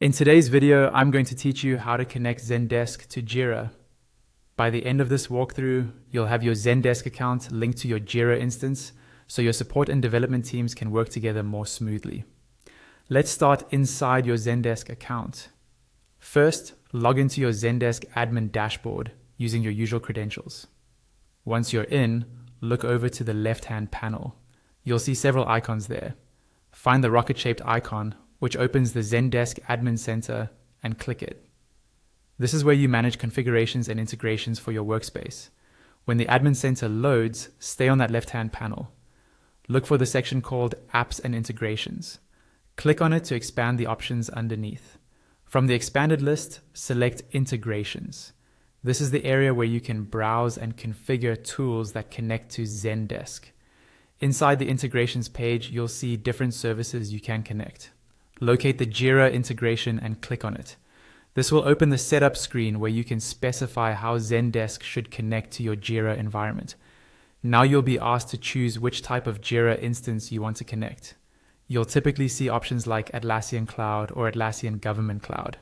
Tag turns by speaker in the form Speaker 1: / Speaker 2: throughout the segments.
Speaker 1: In today's video, I'm going to teach you how to connect Zendesk to Jira. By the end of this walkthrough, you'll have your Zendesk account linked to your Jira instance, so your support and development teams can work together more smoothly. Let's start inside your Zendesk account. First, log into your Zendesk admin dashboard using your usual credentials. Once you're in, look over to the left-hand panel. You'll see several icons there. Find the rocket-shaped icon, which opens the Zendesk Admin Center, and click it. This is where you manage configurations and integrations for your workspace. When the Admin Center loads, stay on that left-hand panel. Look for the section called Apps and Integrations. Click on it to expand the options underneath. From the expanded list, select Integrations. This is the area where you can browse and configure tools that connect to Zendesk. Inside the integrations page, you'll see different services you can connect. Locate the Jira integration and click on it. This will open the setup screen where you can specify how Zendesk should connect to your Jira environment. Now you'll be asked to choose which type of Jira instance you want to connect. You'll typically see options like Atlassian Cloud or Atlassian Government Cloud.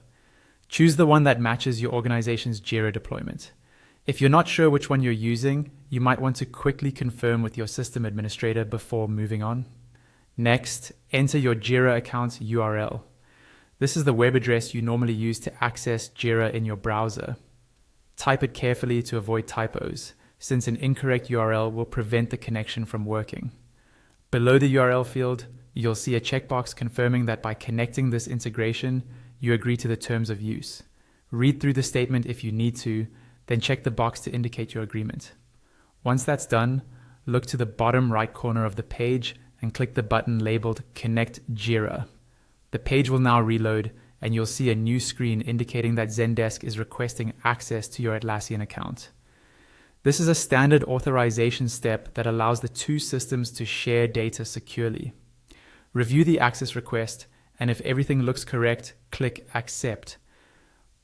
Speaker 1: Choose the one that matches your organization's Jira deployment. If you're not sure which one you're using, you might want to quickly confirm with your system administrator before moving on. Next, enter your Jira account's URL. This is the web address you normally use to access Jira in your browser. Type it carefully to avoid typos, since an incorrect URL will prevent the connection from working. Below the URL field, you'll see a checkbox confirming that by connecting this integration, you agree to the terms of use. Read through the statement if you need to, then check the box to indicate your agreement. Once that's done, look to the bottom right corner of the page and click the button labeled Connect Jira. The page will now reload and you'll see a new screen indicating that Zendesk is requesting access to your Atlassian account. This is a standard authorization step that allows the two systems to share data securely. Review the access request, and if everything looks correct, click Accept.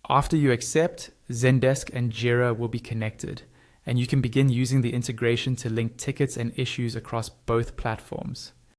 Speaker 1: After you accept, Zendesk and Jira will be connected, and you can begin using the integration to link tickets and issues across both platforms.